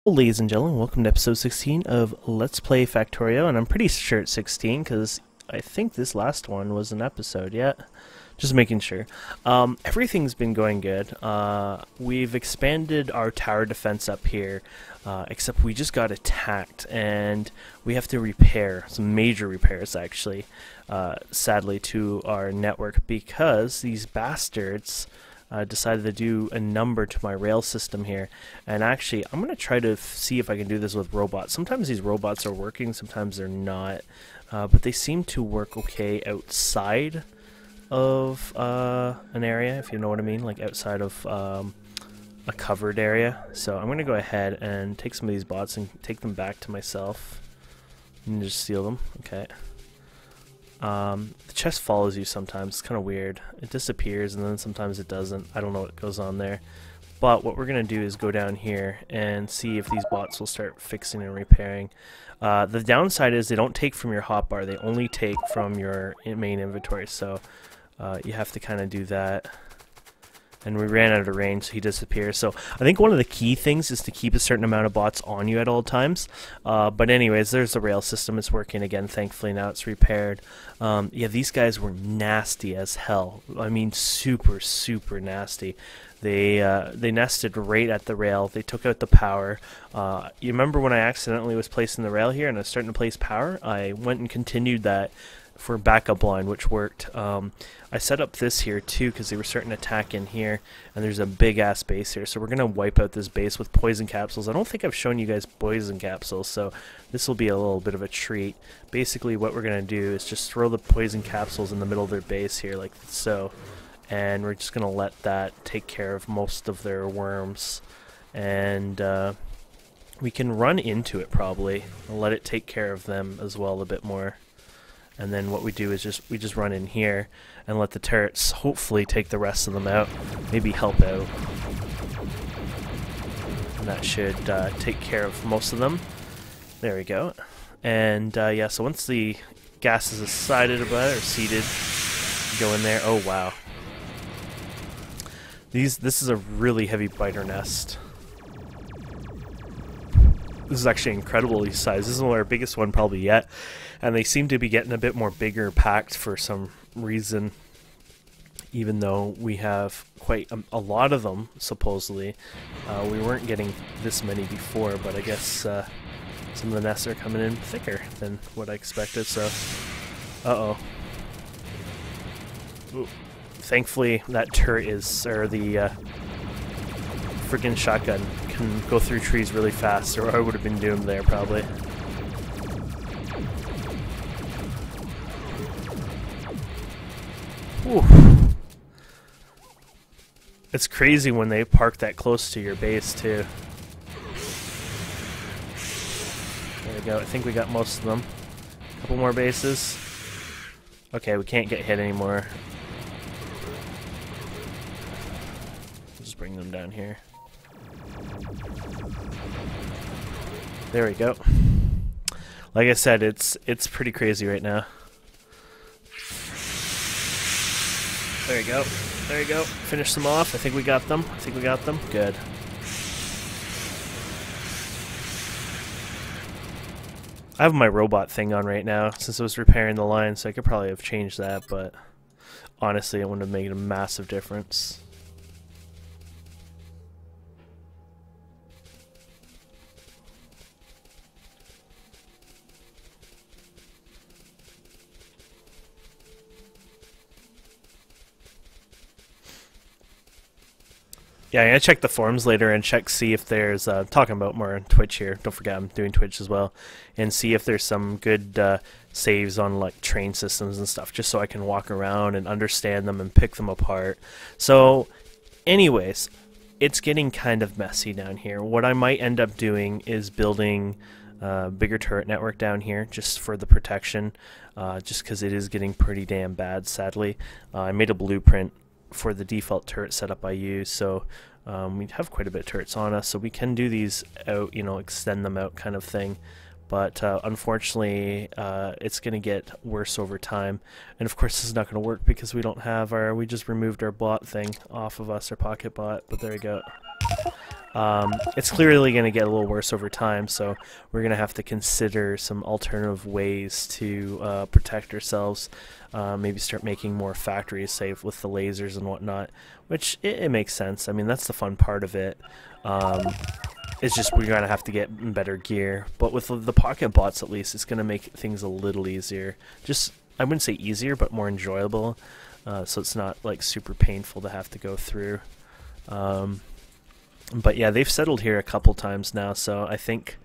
Well, ladies and gentlemen, welcome to episode 16 of Let's Play Factorio, and I'm pretty sure it's 16 because I think this last one was an episode yet. Just making sure. Everything's been going good. We've expanded our tower defense up here, except we just got attacked, and we have to repair, some major repairs actually, sadly, to our network because these bastards decided to do a number to my rail system here. And actually, I'm going to try to see if I can do this with robots. Sometimes these robots are working, sometimes they're not. But they seem to work okay outside of an area, if you know what I mean, like outside of a covered area. So I'm going to go ahead and take some of these bots and take them back to myself. And just steal them. Okay. The chest follows you sometimes. It's kind of weird. It disappears and then sometimes it doesn't. I don't know what goes on there. But what we're going to do is go down here and see if these bots will start fixing and repairing. The downside is they don't take from your hotbar. They only take from your main inventory. So you have to kind of do that. And we ran out of range, so he disappears. So I think one of the key things is to keep a certain amount of bots on you at all times. But anyways, there's the rail system. It's working again, thankfully. Now it's repaired. Yeah, these guys were nasty as hell. I mean, super, super nasty. They nested right at the rail. They took out the power. You remember when I accidentally was placing the rail here and I was starting to place power? I went and continued that for backup line, which worked. I set up this here too because they were starting to attack in here, and there's a big ass base here, so we're gonna wipe out this base with poison capsules. I don't think I've shown you guys poison capsules, so this will be a little bit of a treat. Basically what we're gonna do is just throw the poison capsules in the middle of their base here like so, and we're just gonna let that take care of most of their worms, and we can run into it probably and let it take care of them as well a bit more. And then what we do is we just run in here and let the turrets hopefully take the rest of them out, maybe help out. And that should take care of most of them. There we go. And yeah, so once the gas is decided about it, or seated, go in there. Oh wow. This is a really heavy biter nest. This is actually incredibly sized. This is our biggest one probably yet. And they seem to be getting a bit more bigger packed for some reason, even though we have quite a lot of them, supposedly. We weren't getting this many before, but I guess some of the nests are coming in thicker than what I expected, so... Uh-oh. Ooh. Thankfully, that turret is, or the friggin' shotgun can go through trees really fast, or I would have been doomed there, probably. Whew. It's crazy when they park that close to your base, too. There we go. I think we got most of them. A couple more bases. Okay, we can't get hit anymore. We'll just bring them down here. There we go. Like I said, it's pretty crazy right now. There you go. There you go. Finish them off. I think we got them. I think we got them. Good. I have my robot thing on right now since I was repairing the line, so I could probably have changed that, but honestly, it wouldn't have made a massive difference. Yeah, I'm gonna check the forums later and see if there's talking about more on Twitch here. Don't forget I'm doing Twitch as well, and see if there's some good saves on like train systems and stuff, just so I can walk around and understand them and pick them apart. So, anyways, it's getting kind of messy down here. What I might end up doing is building a bigger turret network down here, just for the protection, just because it is getting pretty damn bad. Sadly, I made a blueprint for the default turret setup I use, so we have quite a bit of turrets on us, so we can do these out, you know, extend them out kind of thing. But unfortunately, it's going to get worse over time. And of course, this is not going to work because we don't have we just removed our bot thing off of us, our pocket bot. But there we go. It's clearly going to get a little worse over time, so we're going to have to consider some alternative ways to protect ourselves. Maybe start making more factories, say, with the lasers and whatnot, which it makes sense. I mean, that's the fun part of it. It's just we're going to have to get better gear. But with the pocket bots, at least, it's going to make things a little easier. Just, I wouldn't say easier, but more enjoyable. So it's not, like, super painful to have to go through. But yeah, they've settled here a couple times now, so I think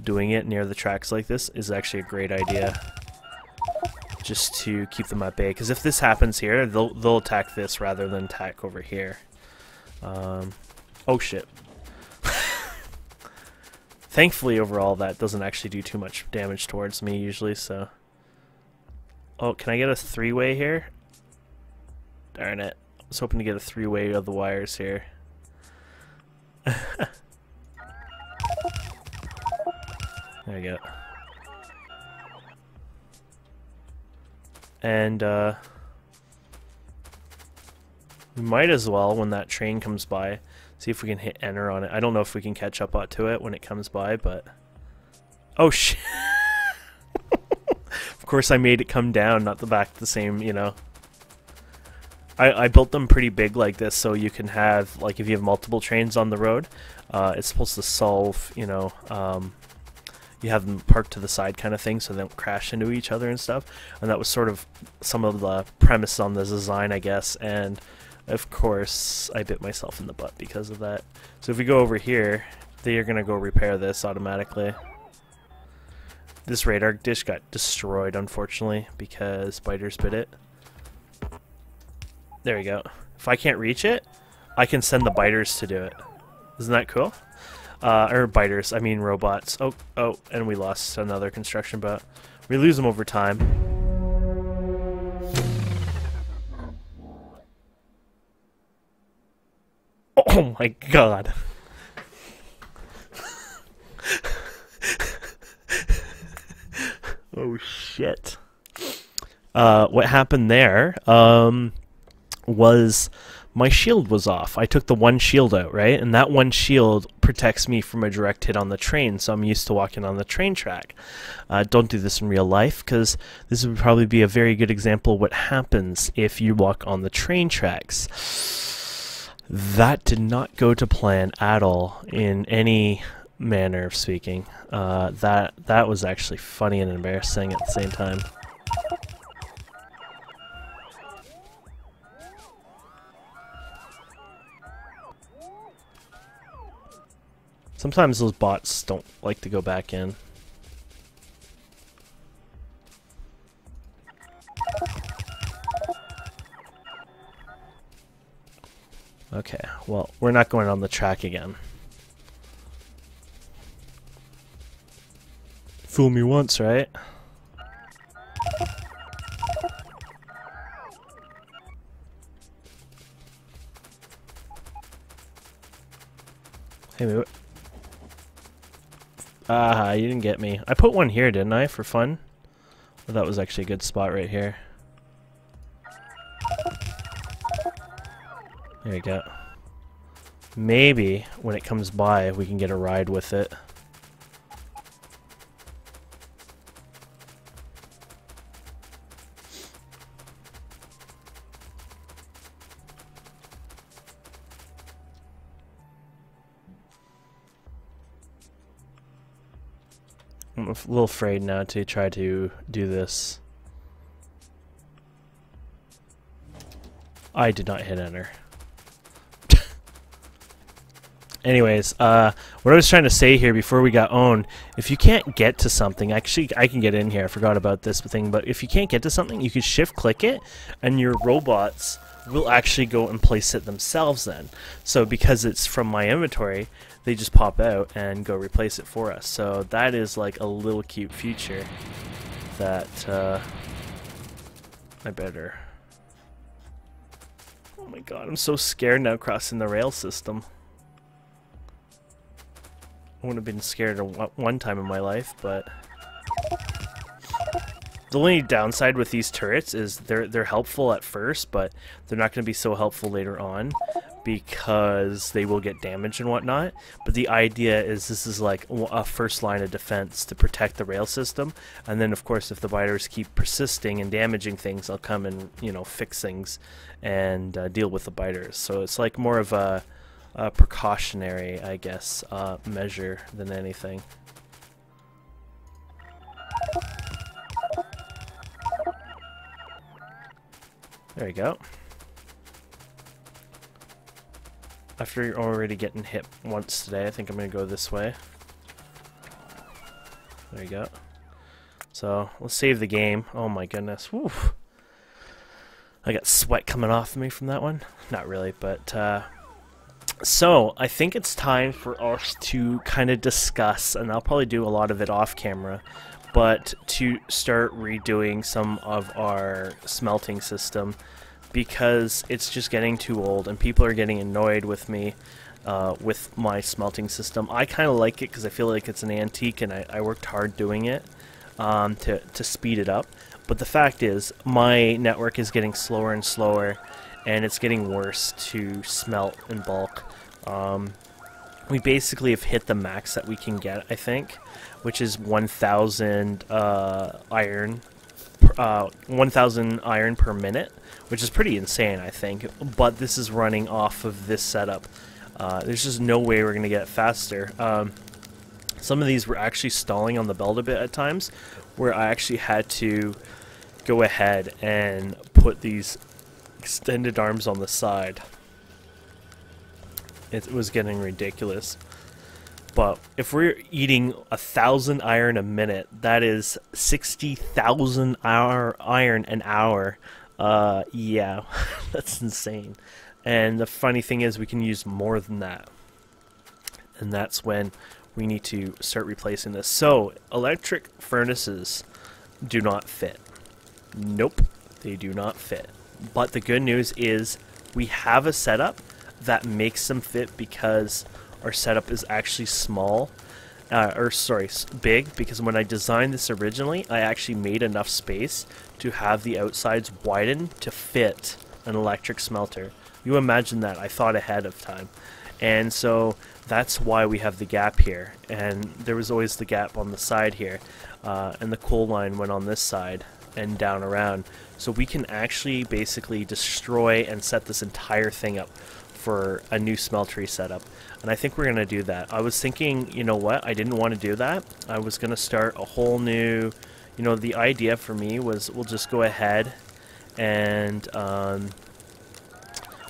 doing it near the tracks like this is actually a great idea. Just to keep them at bay, because if this happens here, they'll attack this rather than attack over here. Oh shit. Thankfully, overall, that doesn't actually do too much damage towards me usually, so... Oh, can I get a three-way here? Darn it. I was hoping to get a three-way of the wires here. There you go. And we might as well, when that train comes by, see if we can hit enter on it. I don't know if we can catch up to it when it comes by, but... Oh, shit! Of course I made it come down, not the back the same, you know. I built them pretty big like this, so you can have, like, if you have multiple trains on the road, it's supposed to solve, you know, you have them parked to the side kind of thing so they don't crash into each other and stuff. And that was sort of some of the premise on the design, I guess, and of course I bit myself in the butt because of that. So if we go over here, they are going to go repair this automatically. This radar dish got destroyed, unfortunately, because spiders bit it. There we go. If I can't reach it, I can send the biters to do it. Isn't that cool? Or biters, I mean robots. Oh, and we lost another construction bot. We lose them over time. Oh my god. Oh shit. What happened there, was my shield was off. I took the one shield out, right? And that one shield protects me from a direct hit on the train, so I'm used to walking on the train track. Don't do this in real life, because this would probably be a very good example of what happens if you walk on the train tracks. That did not go to plan at all in any manner of speaking. That was actually funny and embarrassing at the same time. Sometimes those bots don't like to go back in. Okay, well, we're not going on the track again. Fool me once, right? Hey, move it. Ah, you didn't get me. I put one here, didn't I, for fun? Well, that was actually a good spot right here. There you go. Maybe when it comes by, we can get a ride with it. I'm a little afraid now to try to do this. I did not hit enter. Anyways, what I was trying to say here before we got owned, if you can't get to something, actually I can get in here, I forgot about this thing, but if you can't get to something, you can shift click it, and your robots will actually go and place it themselves then. So because it's from my inventory, they just pop out and go replace it for us. So that is like a little cute feature that I better... Oh my god, I'm so scared now crossing the rail system. I wouldn't have been scared one time in my life, but... The only downside with these turrets is they're helpful at first, but they're not going to be so helpful later on because they will get damaged and whatnot. But the idea is this is like a first line of defense to protect the rail system, and then of course if the biters keep persisting and damaging things, I'll come and, you know, fix things and deal with the biters. So it's like more of a precautionary, I guess, measure than anything. There you go. After you're already getting hit once today, I think I'm going to go this way. There you go. So, let's save the game. Oh my goodness. Woo. I got sweat coming off of me from that one. Not really, but... So, I think it's time for us to kind of discuss, and I'll probably do a lot of it off camera, but to start redoing some of our smelting system, because it's just getting too old and people are getting annoyed with me with my smelting system. I kind of like it because I feel like it's an antique and I worked hard doing it to speed it up. But the fact is, my network is getting slower and slower, and it's getting worse to smelt in bulk. We basically have hit the max that we can get, I think, which is 1,000 iron, 1,000 iron per minute, which is pretty insane, I think. But this is running off of this setup. There's just no way we're going to get faster. Some of these were actually stalling on the belt a bit at times, where I actually had to go ahead and put these extended arms on the side. It was getting ridiculous. But if we're eating 1,000 iron a minute, that is 60,000 iron an hour. Yeah, that's insane. And the funny thing is, we can use more than that. And that's when we need to start replacing this. So, electric furnaces do not fit. Nope, they do not fit. But the good news is we have a setup that makes them fit, because our setup is actually small, big, because when I designed this originally, I actually made enough space to have the outsides widen to fit an electric smelter. You imagine that. I thought ahead of time. And so that's why we have the gap here. And there was always the gap on the side here. And the coal line went on this side and down around. So we can actually basically destroy and set this entire thing up for a new smeltery setup. And I think we're going to do that. I was thinking, you know what, I didn't want to do that. I was going to start a whole new, you know, the idea for me was we'll just go ahead and,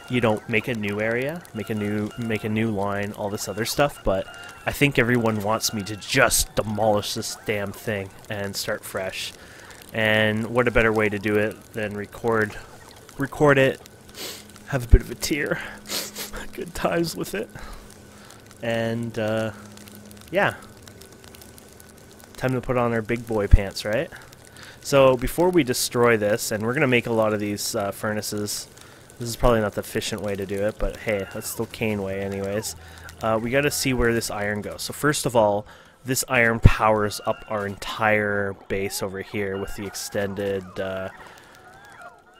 you know, make a new area, make a new line, all this other stuff. But I think everyone wants me to just demolish this damn thing and start fresh. And what a better way to do it than record it, have a bit of a tear, good times with it, and yeah, time to put on our big boy pants, right? So before we destroy this, and we're gonna make a lot of these furnaces. This is probably not the efficient way to do it, but hey, that's the Kane way anyways. We gotta see where this iron goes. So first of all, this iron powers up our entire base over here with the extended,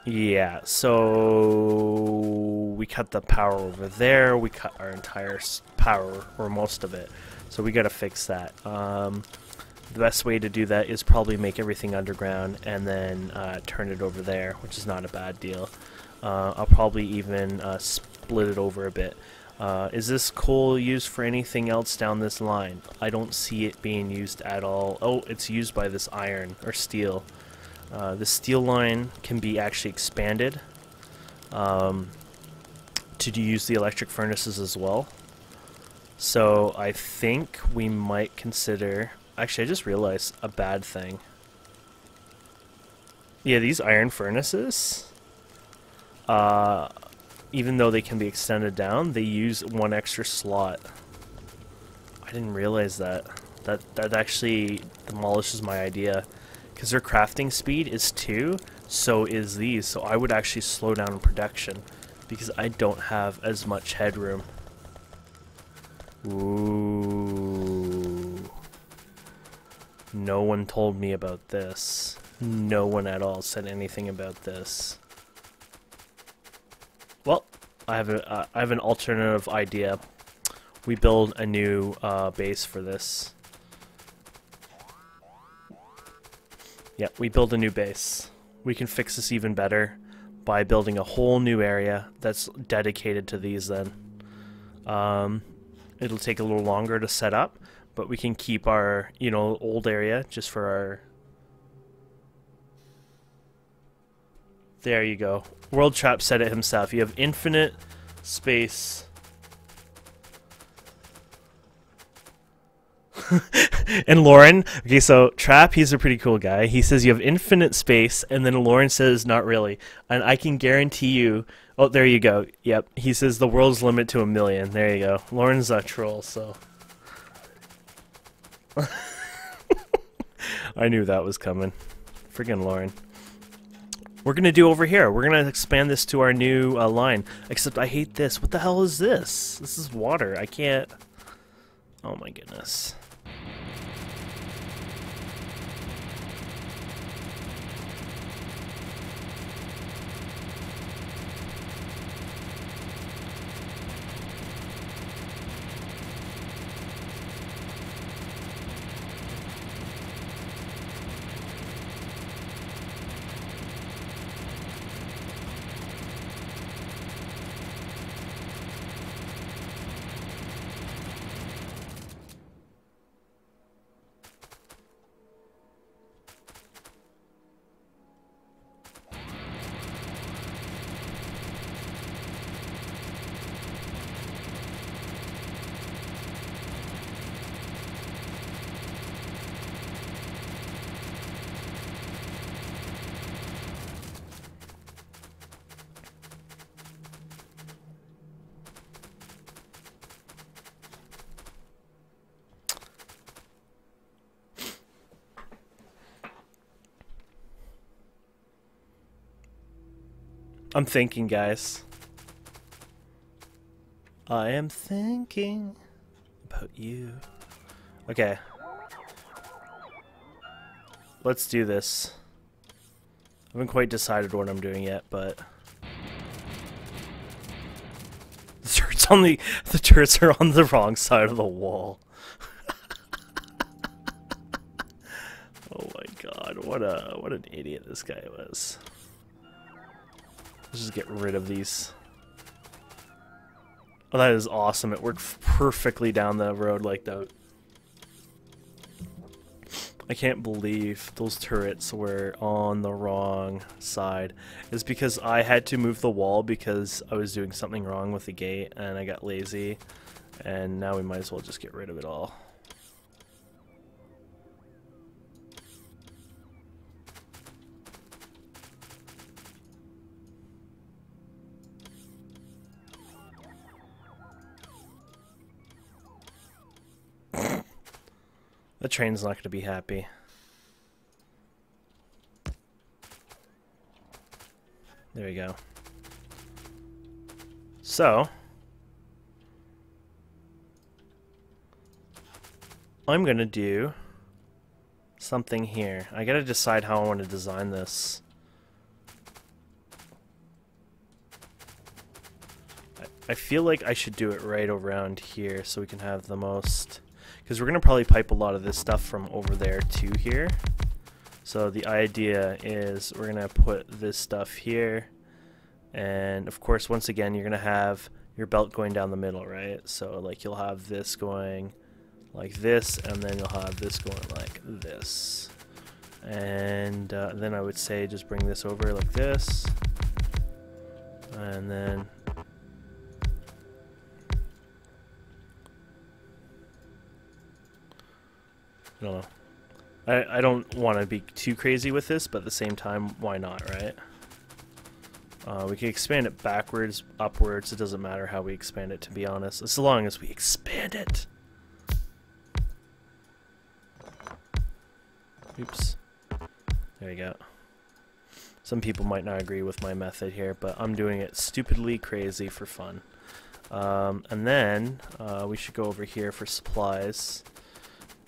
yeah, so we cut the power over there, we cut our entire power, or most of it, so we gotta fix that. The best way to do that is probably make everything underground and then turn it over there, which is not a bad deal. I'll probably even split it over a bit. Is this coal used for anything else down this line? I don't see it being used at all. Oh, it's used by this iron or steel. The steel line can be actually expanded to use the electric furnaces as well. So I think we might consider... Actually, I just realized a bad thing. Yeah, these iron furnaces... even though they can be extended down, they use one extra slot. I didn't realize that. That actually demolishes my idea. Because their crafting speed is 2, so is these. So I would actually slow down in production, because I don't have as much headroom. Ooh. No one told me about this. No one at all said anything about this. Well, I have an alternative idea. We build a new base for this. Yeah, we build a new base. We can fix this even better by building a whole new area that's dedicated to these then. It'll take a little longer to set up, but we can keep our, you know, old area just for our... There you go. World Trap said it himself. You have infinite space. And Lauren, okay, so Trap, he's a pretty cool guy. He says you have infinite space, and then Lauren says not really. And I can guarantee you, oh, there you go. Yep, he says the world's limit to 1 million. There you go. Lauren's a troll, so. I knew that was coming. Friggin' Lauren. We're gonna do over here. We're gonna expand this to our new line. Except I hate this. What the hell is this? This is water. I can't. Oh my goodness. I'm thinking, guys. I am thinking about you. Okay. Let's do this. I haven't quite decided what I'm doing yet, but the turrets are on the wrong side of the wall. Oh my god, what an idiot this guy was. Let's just get rid of these. Oh, that is awesome. It worked perfectly down the road like that. I can't believe those turrets were on the wrong side. It's because I had to move the wall because I was doing something wrong with the gate and I got lazy. And now we might as well just get rid of it all. The train's not going to be happy. There we go. So, I'm going to do something here. I got to decide how I want to design this. I feel like I should do it right around here so we can have the most... Because we're going to probably pipe a lot of this stuff from over there to here. So the idea is we're going to put this stuff here. And of course, once again, you're going to have your belt going down the middle, right? So like you'll have this going like this, and then you'll have this going like this. And then I would say just bring this over like this. And then... I don't know. I don't want to be too crazy with this, but at the same time, why not, right? We can expand it backwards, upwards. It doesn't matter how we expand it, to be honest, as long as we expand it. Oops. There you go. Some people might not agree with my method here, but I'm doing it stupidly crazy for fun. And then we should go over here for supplies.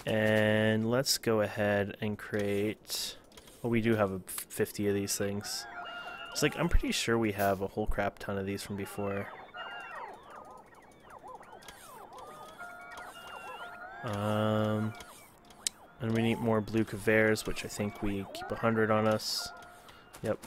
And let's go ahead and create... Oh, we do have 50 of these things. It's like, I'm pretty sure we have a whole crap ton of these from before. And we need more blue conveyors, which I think we keep 100 on us. Yep.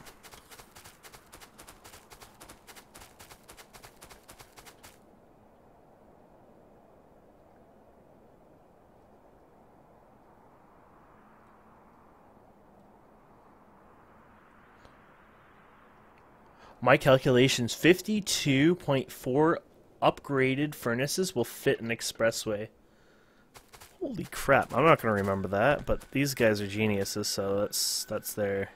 My calculations, 52.4 upgraded furnaces will fit an expressway. Holy crap, I'm not going to remember that, but these guys are geniuses, so that's their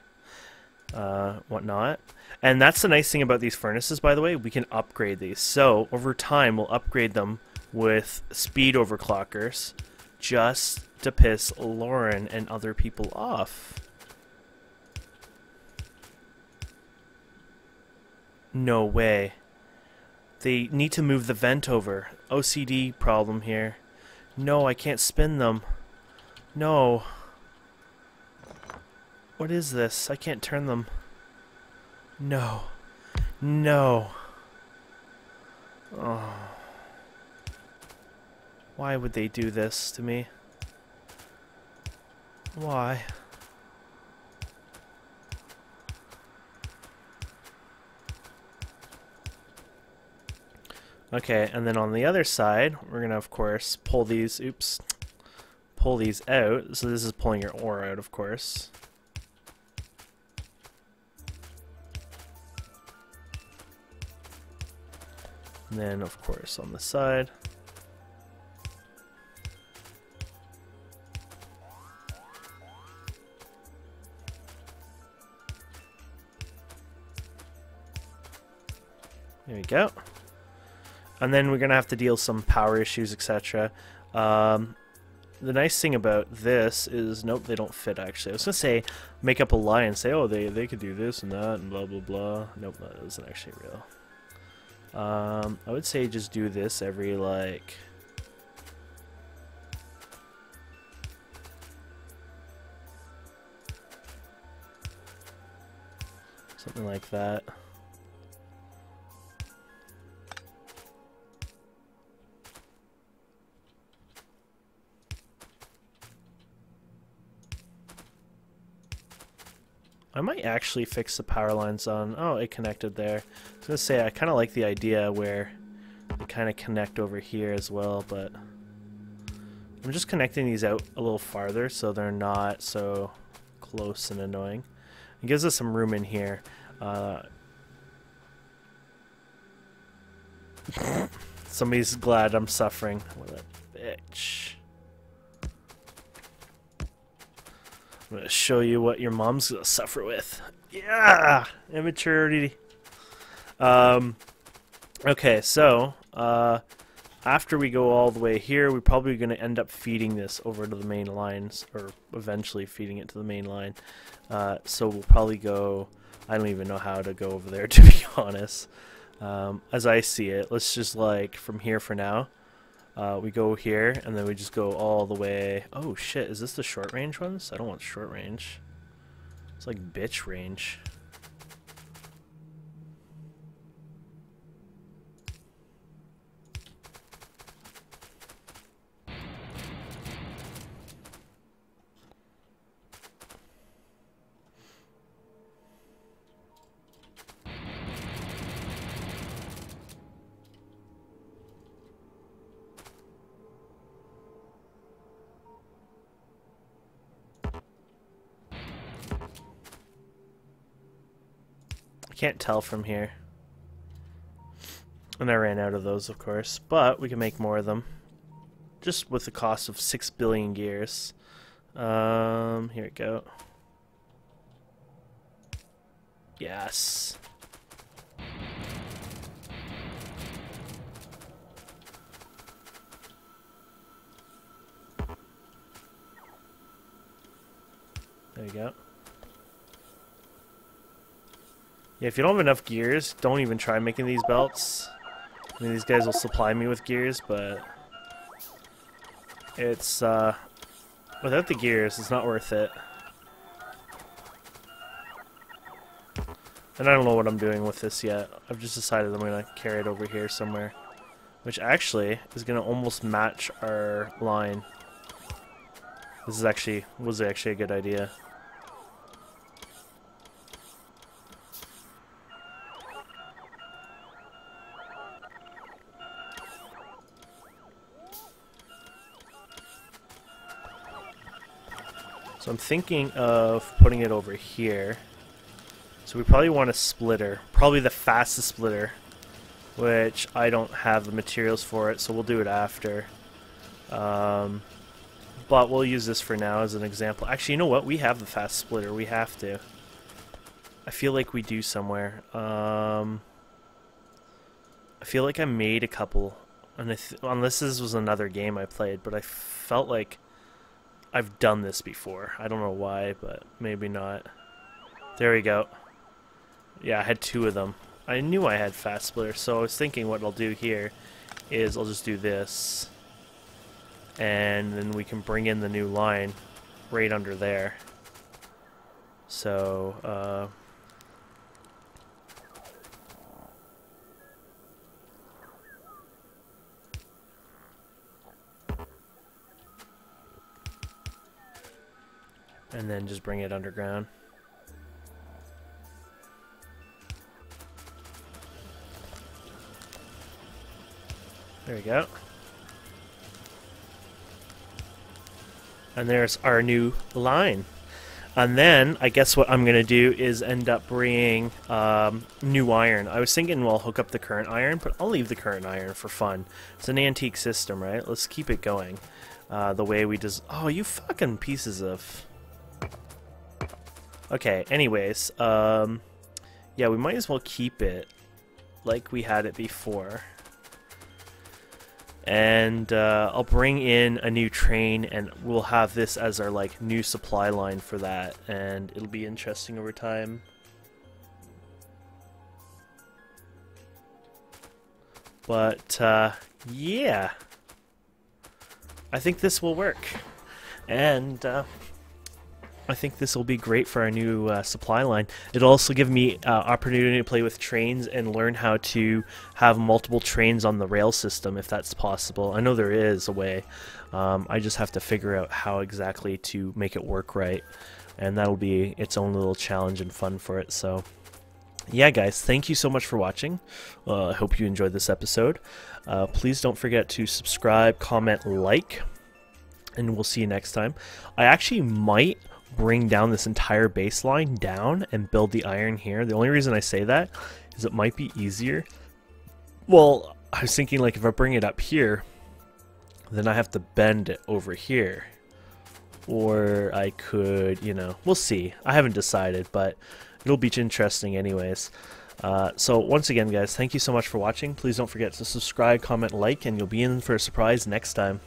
whatnot. And that's the nice thing about these furnaces, by the way, we can upgrade these. So, over time, we'll upgrade them with speed overclockers just to piss Lauren and other people off. No way. They need to move the vent over. OCD problem here. No, I can't spin them. No. What is this? I can't turn them. No. No. Oh. Why would they do this to me? Why? Okay, and then on the other side, we're gonna of course pull these, pull these out. So this is pulling your ore out, of course. And then of course on the side. There we go. And then we're going to have to deal with some power issues, etc. The nice thing about this is, nope, they don't fit actually. I was going to say, make up a lie and say, oh, they could do this and that and blah, blah, blah. Nope, that isn't actually real. I would say just do this every, like... something like that. I might actually fix the power lines on... oh, it connected there. I was going to say, I kind of like the idea where they kind of connect over here as well, but... I'm just connecting these out a little farther so they're not so close and annoying. It gives us some room in here. Somebody's glad I'm suffering. What a bitch. I'm going to show you what your mom's going to suffer with. Yeah! Immaturity. Okay, so, after we go all the way here, we're probably going to end up feeding this over to the main lines, or eventually feeding it to the main line. So we'll probably go... I don't even know how to go over there, to be honest. As I see it, let's just, like, from here for now. We go here, and then we just go all the way... oh shit, is this the short range ones? I don't want short range. It's like bitch range. Can't tell from here. And I ran out of those, of course, but we can make more of them. Just with the cost of 6 billion gears. Here we go. Yes. There you go. Yeah, if you don't have enough gears, don't even try making these belts. I mean, these guys will supply me with gears, but it's, without the gears, it's not worth it. And I don't know what I'm doing with this yet. I've just decided I'm going to carry it over here somewhere. which actually is going to almost match our line. This is actually was actually a good idea. So I'm thinking of putting it over here. So we probably want a splitter, probably the fastest splitter, which I don't have the materials for it, so we'll do it after. But we'll use this for now as an example. Actually, you know what? We have the fast splitter. We have to. I feel like we do somewhere. I feel like I made a couple, and unless this was another game I played, but I felt like I've done this before. I don't know why, but maybe not. There we go. Yeah, I had 2 of them. I knew I had fast splitter, so I was thinking what I'll do here is I'll just do this, and then we can bring in the new line right under there. So, and then just bring it underground. There we go. And there's our new line. And then I guess what I'm going to do is end up bringing new iron. I was thinking, well, hook up the current iron, but I'll leave the current iron for fun. It's an antique system, right? Let's keep it going. The way we just... Oh, you fucking pieces of... Okay, anyways. Yeah, we might as well keep it like we had it before. And I'll bring in a new train, and we'll have this as our like new supply line for that, and it'll be interesting over time. But yeah, I think this will work, and I think this will be great for our new supply line. It'll also give me opportunity to play with trains and learn how to have multiple trains on the rail system, if that's possible. I know there is a way. I just have to figure out how exactly to make it work right, and that'll be its own little challenge and fun for it. So yeah, guys, thank you so much for watching. I hope you enjoyed this episode. Please don't forget to subscribe, comment, like, and we'll see you next time. I actually might bring down this entire baseline down and build the iron here. The only reason I say that is it might be easier. Well, I was thinking, like, if I bring it up here, then I have to bend it over here. Or I could, you know, we'll see. I haven't decided, but it'll be interesting anyways. So once again, guys, thank you so much for watching. Please don't forget to subscribe, comment, like, and you'll be in for a surprise next time.